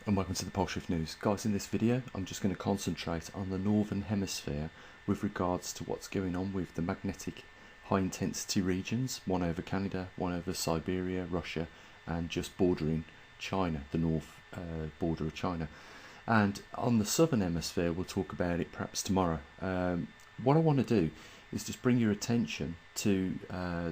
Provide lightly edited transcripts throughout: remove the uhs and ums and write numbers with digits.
And welcome to the Pole Shift News. Guys, in this video I'm just going to concentrate on the northern hemisphere with regards to what's going on with the magnetic high intensity regions, one over Canada, one over Siberia, Russia, and just bordering China, the north border of China. And on the southern hemisphere we'll talk about it perhaps tomorrow. What I want to do is just bring your attention to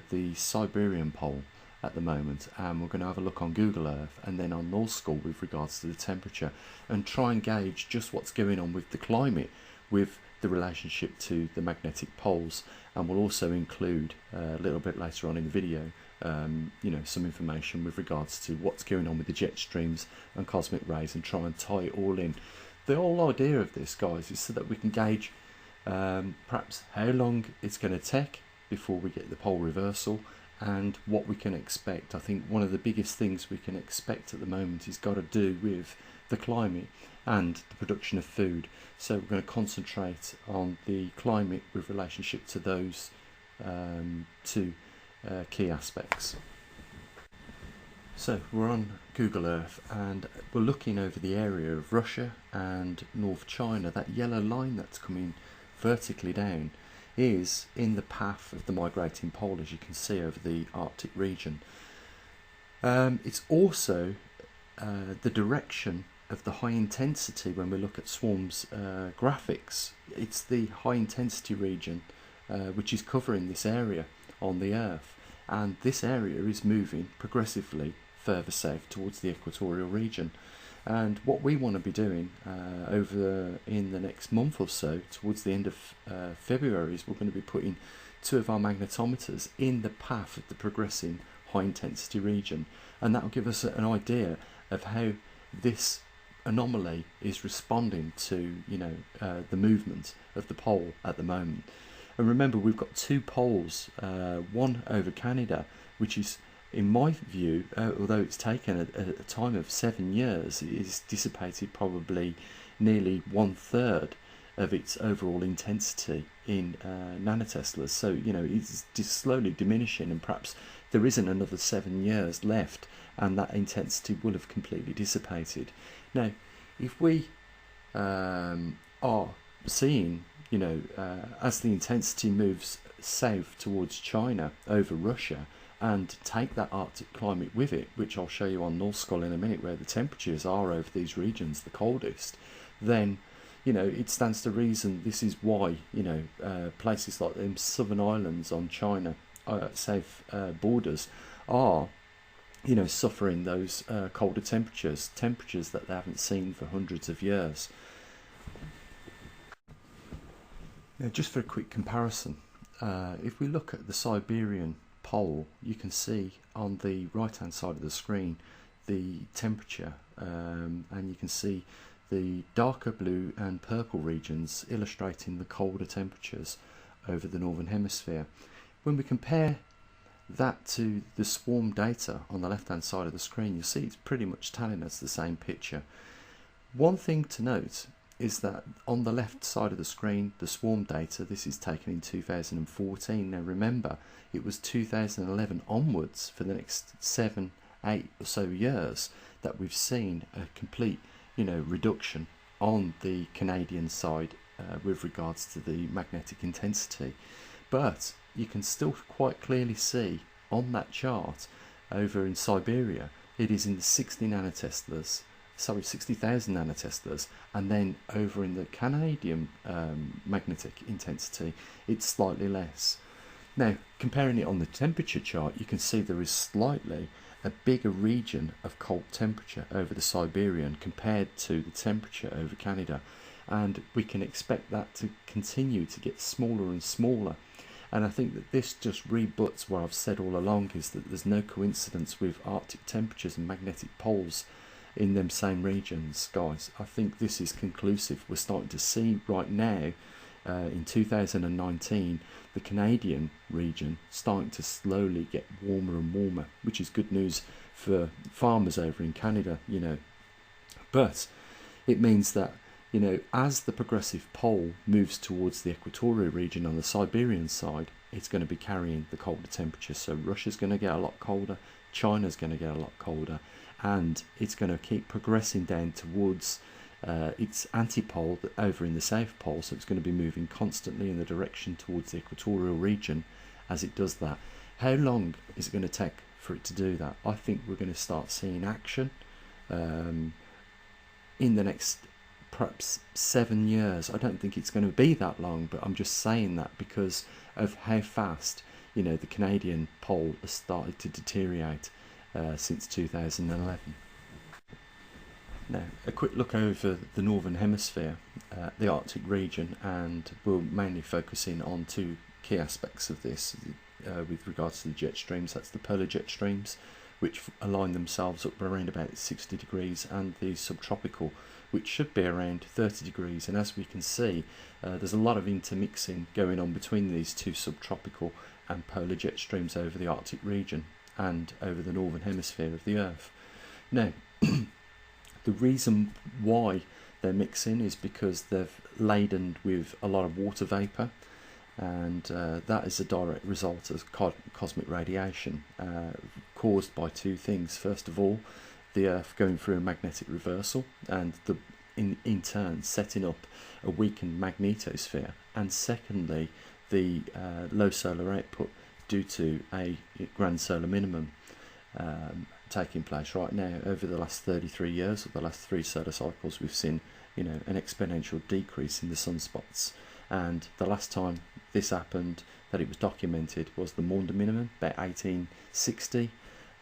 the Siberian Pole at the moment, and we're going to have a look on Google Earth and then on North School with regards to the temperature and try and gauge just what's going on with the climate with the relationship to the magnetic poles. And we'll also include a little bit later on in the video some information with regards to what's going on with the jet streams and cosmic rays and try and tie it all in. The whole idea of this, guys, is so that we can gauge perhaps how long it's going to take before we get the pole reversal and what we can expect. I think one of the biggest things we can expect at the moment is got to do with the climate and the production of food. So we're going to concentrate on the climate with relationship to those two key aspects. So we're on Google Earth and we're looking over the area of Russia and North China. That yellow line that's coming vertically down is in the path of the migrating pole, as you can see, over the Arctic region. It's also the direction of the high intensity. When we look at Swarm's graphics, it's the high intensity region which is covering this area on the Earth, and this area is moving progressively further south towards the equatorial region. And what we want to be doing in the next month or so, towards the end of February, is we're going to be putting two of our magnetometers in the path of the progressing high intensity region, and that will give us an idea of how this anomaly is responding to the movement of the pole at the moment. And remember, we've got two poles, one over Canada, which is, in my view, although it's taken a time of 7 years, it is dissipated probably nearly 1/3 of its overall intensity in nanoteslas. So it's just slowly diminishing, and perhaps there isn't another 7 years left and that intensity will have completely dissipated. Now, if we are seeing as the intensity moves south towards China over Russia and take that Arctic climate with it, which I'll show you on North School in a minute, where the temperatures are over these regions the coldest, then it stands to reason this is why places like them southern islands on China south borders are suffering those colder temperatures that they haven't seen for hundreds of years. Now, just for a quick comparison, if we look at the Siberian Pole, you can see on the right hand side of the screen the temperature, and you can see the darker blue and purple regions illustrating the colder temperatures over the northern hemisphere. When we compare that to the swarm data on the left hand side of the screen, you'll see it's pretty much telling us the same picture. One thing to note is that on the left side of the screen, the swarm data, this is taken in 2014. Now remember, it was 2011 onwards, for the next 7, 8 or so years, that we've seen a complete reduction on the Canadian side with regards to the magnetic intensity. But you can still quite clearly see on that chart over in Siberia, it is in the 60,000 nanoteslas, and then over in the Canadian magnetic intensity, it's slightly less. Now, comparing it on the temperature chart, you can see there is slightly a bigger region of cold temperature over the Siberian compared to the temperature over Canada, and we can expect that to continue to get smaller and smaller. And I think that this just rebuts what I've said all along, is that there's no coincidence with Arctic temperatures and magnetic poles in them same regions, guys. I think this is conclusive. We're starting to see right now in 2019 the Canadian region starting to slowly get warmer and warmer, which is good news for farmers over in Canada, but it means that as the progressive pole moves towards the equatorial region on the Siberian side, it's going to be carrying the colder temperatures. So Russia's going to get a lot colder, China's going to get a lot colder, and it's going to keep progressing down towards its antipole over in the South Pole, so it's going to be moving constantly in the direction towards the equatorial region as it does that. How long is it going to take for it to do that? I think we're going to start seeing action in the next perhaps 7 years. I don't think it's going to be that long, but I'm just saying that because of how fast, you know, the Canadian pole has started to deteriorate since 2011. Now, a quick look over the Northern Hemisphere, the Arctic region, and we'll mainly focus in on two key aspects of this with regards to the jet streams. That's the polar jet streams, which align themselves up around about 60 degrees, and the subtropical, which should be around 30 degrees. And as we can see, there's a lot of intermixing going on between these two subtropical and polar jet streams over the Arctic region and over the northern hemisphere of the Earth. Now, the reason why they're mixing is because they've laden with a lot of water vapour, and that is a direct result of cosmic radiation caused by two things. First of all, the Earth going through a magnetic reversal, and in turn setting up a weakened magnetosphere, and secondly, the low solar output due to a grand solar minimum taking place right now. Over the last 33 years, or the last 3 solar cycles, we've seen, you know, an exponential decrease in the sunspots. And the last time this happened that it was documented was the Maunder minimum, about 1860,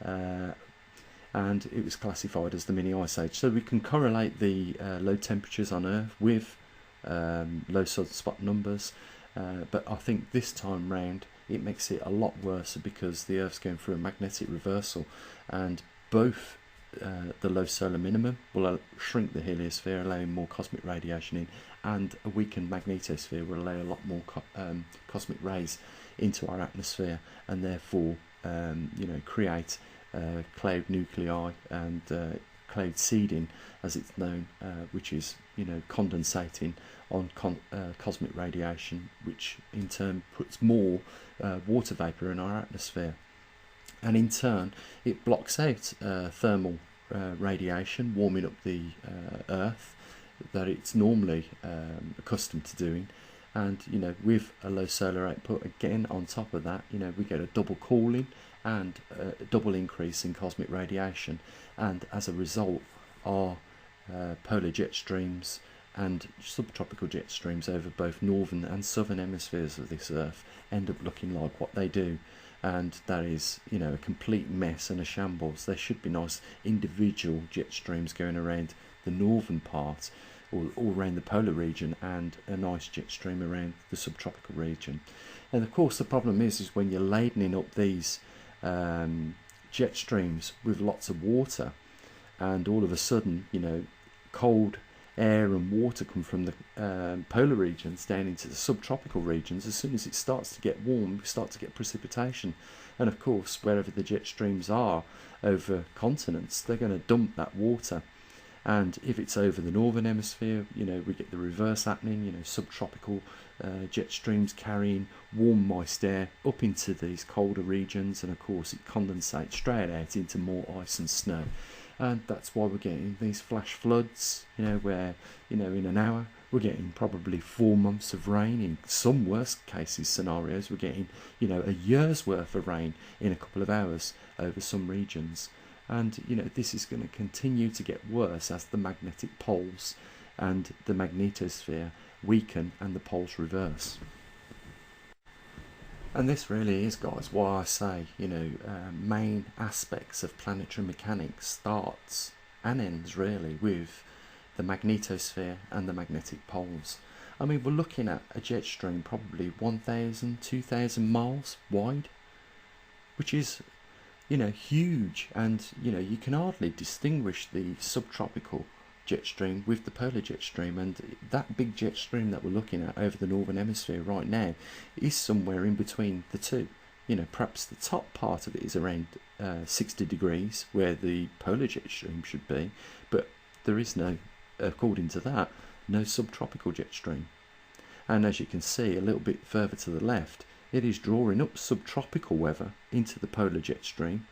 and it was classified as the mini ice age. So we can correlate the low temperatures on Earth with low sunspot numbers, but I think this time round it makes it a lot worse because the Earth's going through a magnetic reversal, and both the low solar minimum will shrink the heliosphere, allowing more cosmic radiation in, and a weakened magnetosphere will allow a lot more cosmic rays into our atmosphere, and therefore you know, create cloud nuclei and cloud seeding, as it's known, which is, you know, condensating on cosmic radiation, which in turn puts more water vapor in our atmosphere, and in turn it blocks out thermal radiation, warming up the Earth that it's normally accustomed to doing. And, you know, with a low solar output, again on top of that, you know, we get a double cooling and a double increase in cosmic radiation, and as a result our polar jet streams and subtropical jet streams over both northern and southern hemispheres of this Earth end up looking like what they do, and that is, you know, a complete mess and a shambles. There should be nice individual jet streams going around the northern part, or all around the polar region, and a nice jet stream around the subtropical region. And of course the problem is when you're ladening up these jet streams with lots of water, and all of a sudden, you know, cold air and water come from the polar regions down into the subtropical regions. As soon as it starts to get warm, we start to get precipitation, and of course wherever the jet streams are over continents, they're going to dump that water. And if it's over the northern hemisphere, you know, we get the reverse happening, you know, subtropical jet streams carrying warm moist air up into these colder regions, and of course it condensates straight out into more ice and snow. And that's why we're getting these flash floods, you know, where, you know, in an hour we're getting probably 4 months of rain. In some worst cases scenarios, we're getting, you know, a year's worth of rain in a couple of hours over some regions. And, you know, this is going to continue to get worse as the magnetic poles and the magnetosphere weaken and the poles reverse. And this really is, guys, why I say, you know, main aspects of planetary mechanics starts and ends really with the magnetosphere and the magnetic poles. I mean, we're looking at a jet stream probably 1,000, 2,000 miles wide, which is, you know, huge. And, you know, you can hardly distinguish the subtropical jet stream with the polar jet stream, and that big jet stream that we're looking at over the northern hemisphere right now is somewhere in between the two. You know, perhaps the top part of it is around 60 degrees where the polar jet stream should be, but there is no, according to that, no subtropical jet stream. And as you can see a little bit further to the left, it is drawing up subtropical weather into the polar jet stream,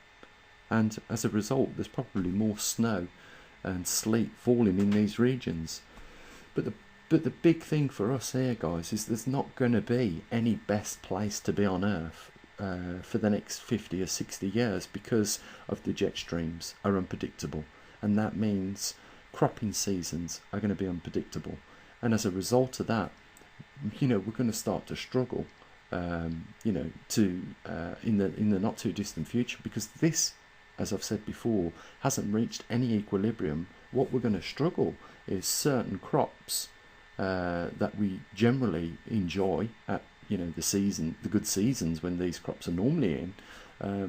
and as a result there's probably more snow and sleet falling in these regions. But the big thing for us here, guys, is there's not going to be any best place to be on Earth for the next 50 or 60 years, because of the jet streams are unpredictable, and that means cropping seasons are going to be unpredictable, and as a result of that, we're going to start to struggle, to in the not too distant future, because this, as I've said before, hasn't reached any equilibrium. What we're going to struggle is certain crops that we generally enjoy at the good seasons when these crops are normally in.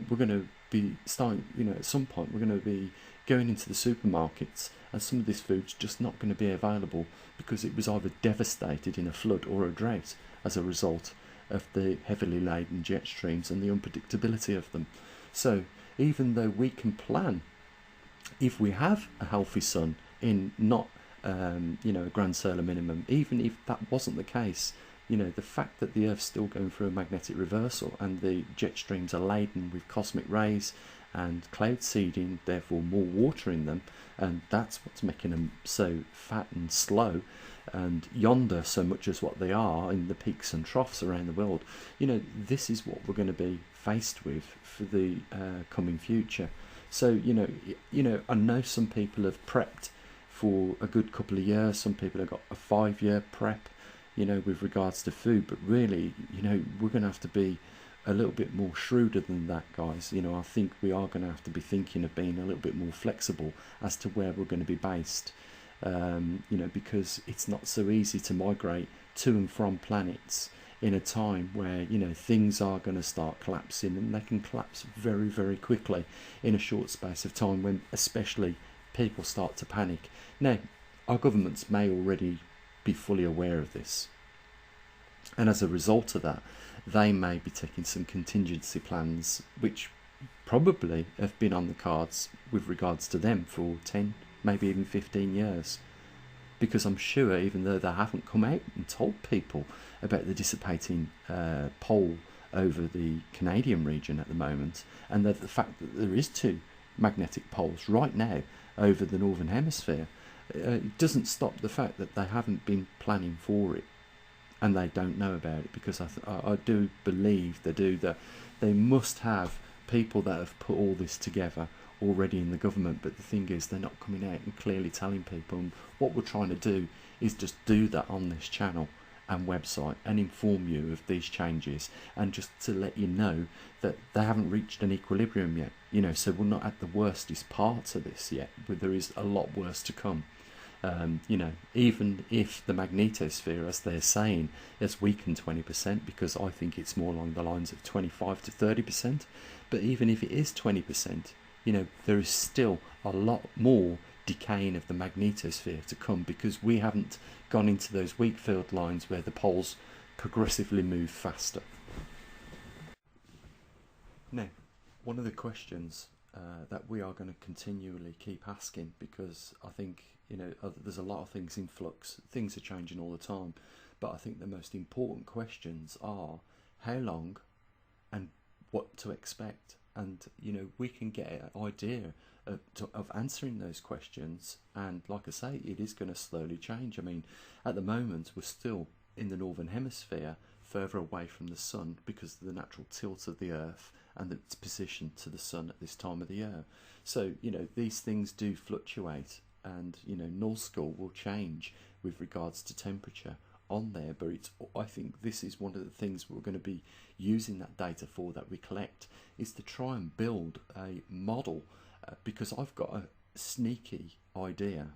We're going to be starting, at some point we're going to be going into the supermarkets, and some of this food's just not going to be available because it was either devastated in a flood or a drought as a result of the heavily laden jet streams and the unpredictability of them. So even though we can plan, if we have a healthy sun in not a grand solar minimum, even if that wasn't the case, the fact that the Earth's still going through a magnetic reversal and the jet streams are laden with cosmic rays and cloud seeding, therefore more water in them, and that's what's making them so fat and slow and yonder so much as what they are in the peaks and troughs around the world. This is what we're going to be faced with for the coming future. So I know some people have prepped for a good couple of years. Some people have got a 5-year prep, with regards to food. But really, we're going to have to be a little bit more shrewder than that, guys. I think we are going to have to be thinking of being a little bit more flexible as to where we're going to be based. Because it's not so easy to migrate to and from planets in a time where things are going to start collapsing, and they can collapse very, very quickly in a short space of time, when especially people start to panic. Now, our governments may already be fully aware of this, and as a result of that, they may be taking some contingency plans which probably have been on the cards with regards to them for 10, maybe even 15 years. Because I'm sure, even though they haven't come out and told people about the dissipating pole over the Canadian region at the moment, and the fact that there is 2 magnetic poles right now over the Northern Hemisphere, it doesn't stop the fact that they haven't been planning for it, and they don't know about it, because I do believe that they must have people that have put all this together already in the government. But the thing is, they're not coming out and clearly telling people, and what we're trying to do is just do that on this channel and website and inform you of these changes, and just to let you know that they haven't reached an equilibrium yet, so we're not at the worstest parts of this yet, but there is a lot worse to come. Even if the magnetosphere, as they're saying, has weakened 20%, because I think it's more along the lines of 25 to 30%, but even if it is 20%, there is still a lot more decaying of the magnetosphere to come, because we haven't gone into those weak field lines where the poles progressively move faster. Now, one of the questions that we are going to continually keep asking, because I think there's a lot of things in flux, things are changing all the time, but I think the most important questions are how long and what to expect. And we can get an idea of answering those questions, and like I say, it is going to slowly change. I mean, at the moment we're still in the Northern Hemisphere, further away from the sun because of the natural tilt of the Earth and its position to the sun at this time of the year. So these things do fluctuate, and null score will change with regards to temperature on there. But I think this is one of the things we're going to be using that data for, that we collect, is to try and build a model, because I've got a sneaky idea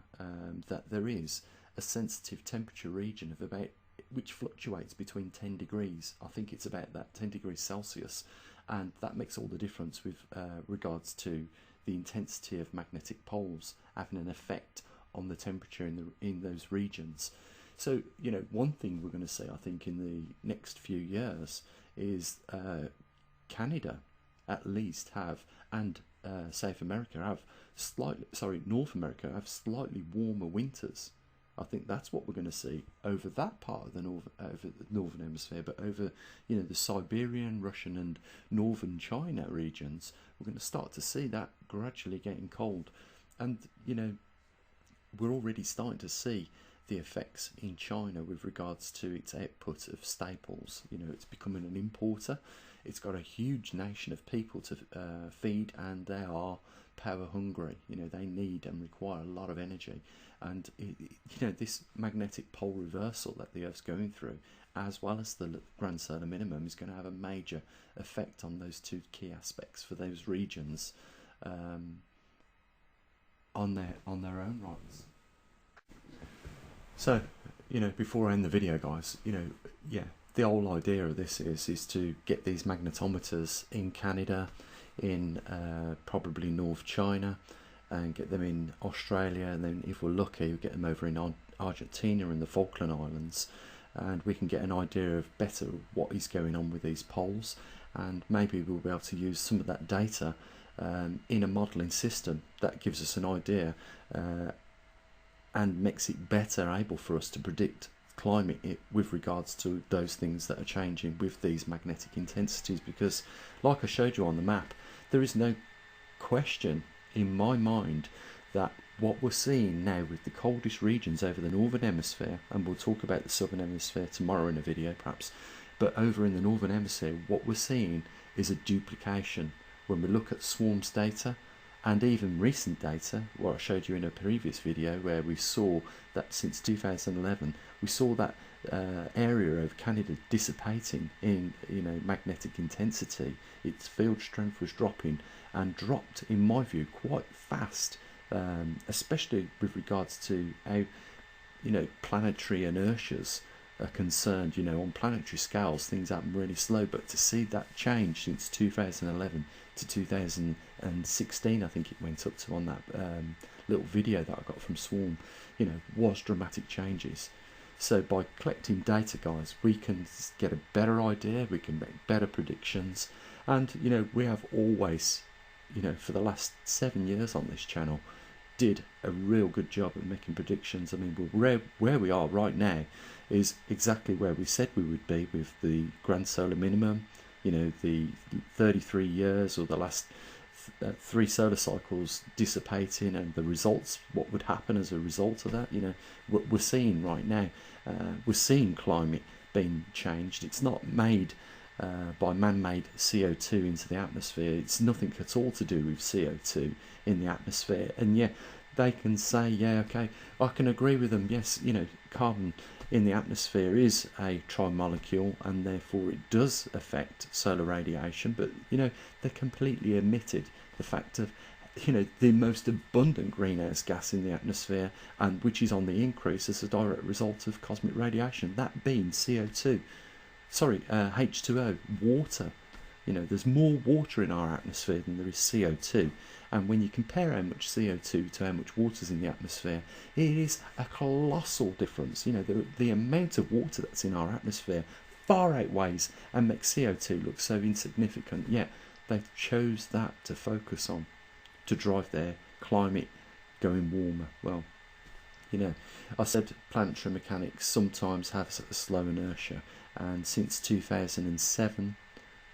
that there is a sensitive temperature region of about, which fluctuates between 10 degrees. I think it's about that 10 degrees Celsius, and that makes all the difference with regards to the intensity of magnetic poles having an effect on the temperature in those regions. So one thing we're going to see, I think, in the next few years is Canada at least have, and South America have North America have slightly warmer winters I think that's what we're going to see over that part of the northern hemisphere, but over, you know, the Siberian, Russian, and northern China regions, we're going to start to see that gradually getting cold. And, you know, we're already starting to see the effects in China with regards to its output of staples. You know, it's becoming an importer. It's got a huge nation of people to feed, and they are power hungry. You know, they need and require a lot of energy. And you know, this magnetic pole reversal that the Earth's going through, as well as the grand solar minimum, is going to have a major effect on those two key aspects for those regions on their own rights. So, you know, before I end the video, guys, you know, yeah, the whole idea of this is to get these magnetometers in Canada, in probably North China, and get them in Australia, and then if we're lucky, we'll get them over in Argentina and the Falkland Islands, and we can get an idea of better what is going on with these poles, and maybe we'll be able to use some of that data in a modelling system that gives us an idea and makes it better able for us to predict climate with regards to those things that are changing with these magnetic intensities. Because, like I showed you on the map, there is no question in my mind that what we're seeing now with the coldest regions over the northern hemisphere, and we'll talk about the southern hemisphere tomorrow in a video perhaps, but over in the northern hemisphere, what we're seeing is a duplication. When we look at swarms data and even recent data, what I showed you in a previous video, where we saw that since 2011 we saw that area of Canada dissipating in, you know, magnetic intensity. Its field strength was dropping, and dropped, in my view, quite fast, especially with regards to how, you know, planetary inertias are concerned. You know, on planetary scales things happen really slow, but to see that change since 2011 to 2016, I think it went up to, on that little video that I got from Swarm, you know, was dramatic changes. So by collecting data, guys, we can get a better idea, we can make better predictions, and, you know, we have always, you know, for the last 7 years on this channel, did a real good job at making predictions. I mean, where we are right now is exactly where we said we would be with the grand solar minimum. You know, the 33 years, or the last 3 solar cycles dissipating, and the results, what would happen as a result of that. You know, what we're seeing right now, we're seeing climate being changed. It's not made by man-made CO2 into the atmosphere. It's nothing at all to do with CO2 in the atmosphere. And yeah, they can say, yeah, okay, I can agree with them. Yes, you know, carbon in the atmosphere is a tri-molecule, and therefore it does affect solar radiation. But, you know, they completely omitted the fact of, you know, the most abundant greenhouse gas in the atmosphere, and which is on the increase as a direct result of cosmic radiation, that being CO2. Sorry, H2O, water. You know, there's more water in our atmosphere than there is CO2. And when you compare how much CO2 to how much water's in the atmosphere, it is a colossal difference. You know, the amount of water that's in our atmosphere far outweighs and makes CO2 look so insignificant. Yet they chose that to focus on, to drive their climate going warmer. Well, you know, I said planetary mechanics sometimes has a slow inertia, and since 2007,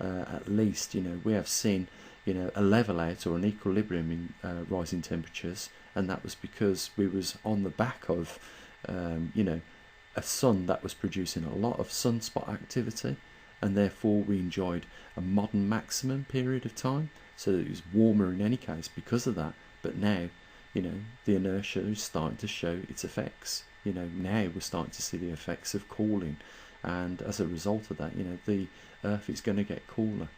at least, you know, we have seen, you know, a level out or an equilibrium in rising temperatures, and that was because we was on the back of, you know, a sun that was producing a lot of sunspot activity, and therefore we enjoyed a modern maximum period of time, so that it was warmer in any case because of that. But now, you know, the inertia is starting to show its effects. You know, now we're starting to see the effects of cooling, and as a result of that, you know, the Earth is going to get cooler,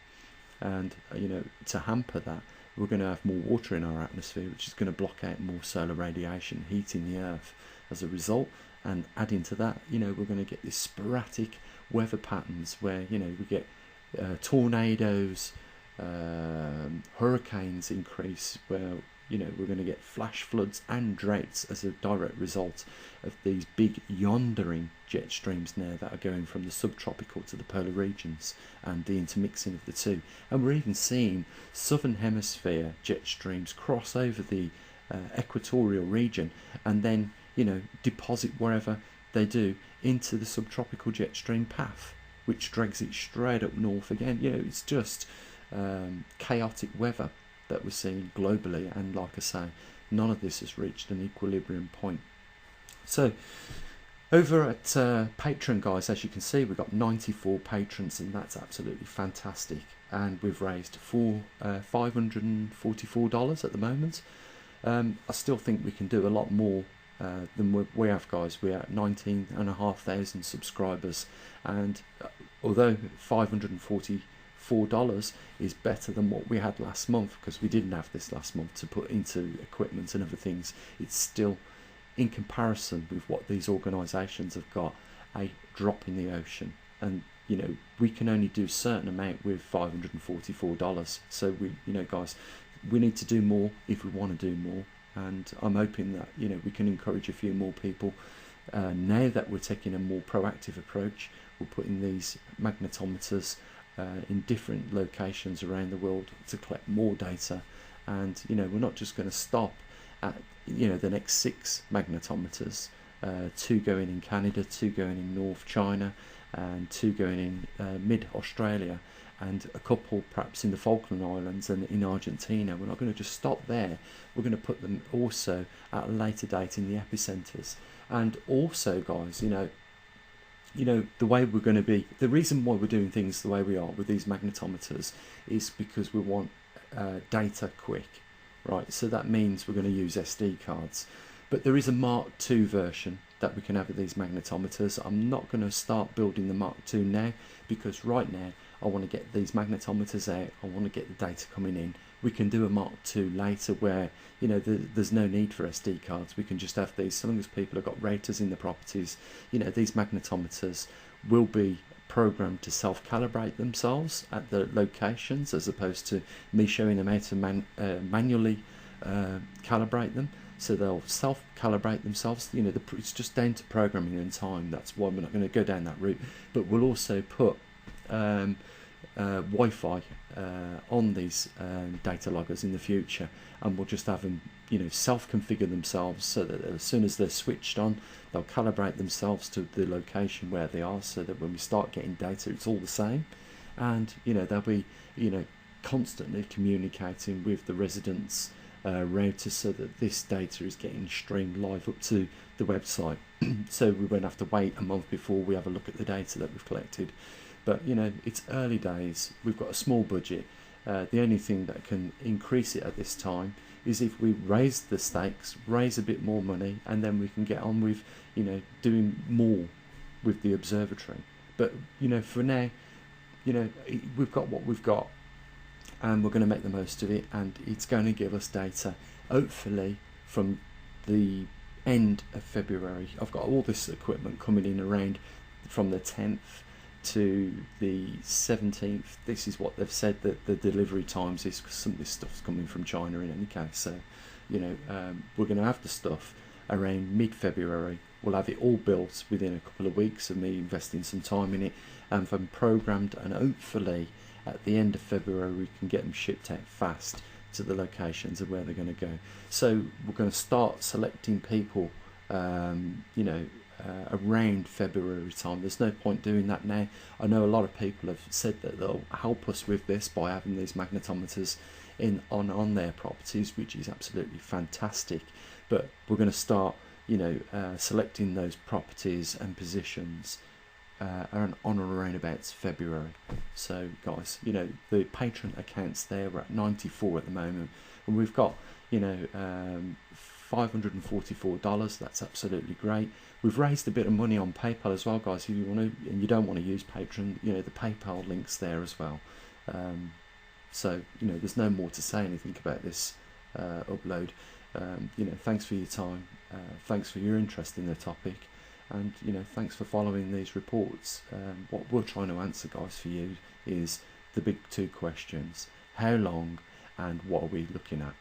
and, you know, to hamper that, we're going to have more water in our atmosphere, which is going to block out more solar radiation, heating the Earth as a result. And adding to that, you know, we're going to get these sporadic weather patterns where, you know, we get tornadoes, hurricanes increase, where, you know, we're going to get flash floods and droughts as a direct result of these big yondering jet streams now that are going from the subtropical to the polar regions, and the intermixing of the two. And we're even seeing southern hemisphere jet streams cross over the equatorial region, and then, deposit wherever they do into the subtropical jet stream path, which drags it straight up north again. It's just chaotic weather that we're seeing globally, and like I say, none of this has reached an equilibrium point. So over at Patreon, guys, as you can see, we've got 94 patrons, and that's absolutely fantastic. And we've raised $544 at the moment. I still think we can do a lot more than we have, guys. We're at 19,500 subscribers, and although $544 is better than what we had last month, because we didn't have this last month to put into equipment and other things, it's still, in comparison with what these organisations have got, a drop in the ocean. And we can only do a certain amount with $544. So guys, we need to do more if we want to do more. And I'm hoping that we can encourage a few more people. Now that we're taking a more proactive approach, we're putting these magnetometers in different locations around the world to collect more data. And we're not just going to stop at the next 6 magnetometers, 2 going in Canada, 2 going in North China, and 2 going in mid-Australia, and a couple perhaps in the Falkland Islands and in Argentina. We're not going to just stop there. We're going to put them also at a later date in the epicenters. And also, guys, the way we're going to be, the reason why we're doing things the way we are with these magnetometers is because we want data quick, right? So that means we're going to use SD cards. But there is a Mark II version that we can have with these magnetometers. I'm not going to start building the Mark II now, because right now I want to get these magnetometers out. I want to get the data coming in. We can do a Mark II later where there's no need for SD cards. We can just have these, so long as people have got routers in the properties. These magnetometers will be programmed to self-calibrate themselves at the locations, as opposed to me showing them how to manually calibrate them. So they'll self-calibrate themselves. It's just down to programming and time. That's why we're not going to go down that route. But we'll also put Wi-Fi on these data loggers in the future, and we'll just have them self-configure themselves, so that as soon as they're switched on, they'll calibrate themselves to the location where they are, so that when we start getting data, it's all the same. And they'll be constantly communicating with the residents' routers, so that this data is getting streamed live up to the website. So we won't have to wait a month before we have a look at the data that we've collected. But it's early days. We've got a small budget. The only thing that can increase it at this time is if we raise the stakes, raise a bit more money, and then we can get on with doing more with the observatory. But for now, we've got what we've got, and we're going to make the most of it, and it's going to give us data hopefully from the end of February. I've got all this equipment coming in around from the 10th to the 17th. This is what they've said that the delivery times is, because some of this stuff's coming from China in any case. So we're going to have the stuff around mid-February. We'll have it all built within a couple of weeks of me investing some time in it, and then programmed, and hopefully at the end of February we can get them shipped out fast to the locations of where they're going to go. So we're going to start selecting people around February time. There's no point doing that now. I know a lot of people have said that they'll help us with this by having these magnetometers on their properties, which is absolutely fantastic. But we're going to start selecting those properties and positions on or around about February. So guys, the patron accounts there, we're at 94 at the moment, and we've got $544. That's absolutely great. We've raised a bit of money on PayPal as well, guys. If you want to, and you don't want to use Patreon, the PayPal link's there as well. So there's no more to say anything about this upload. Thanks for your time. Thanks for your interest in the topic, and thanks for following these reports. What we're trying to answer, guys, for you is the big 2 questions: how long, and what are we looking at?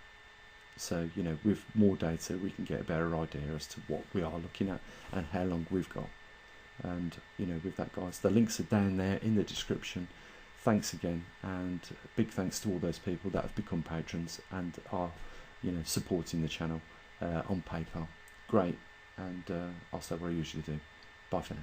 So with more data we can get a better idea as to what we are looking at and how long we've got. And with that, guys, the links are down there in the description. Thanks again, and big thanks to all those people that have become patrons and are supporting the channel on PayPal. Great. and I'll say what I usually do. Bye for now.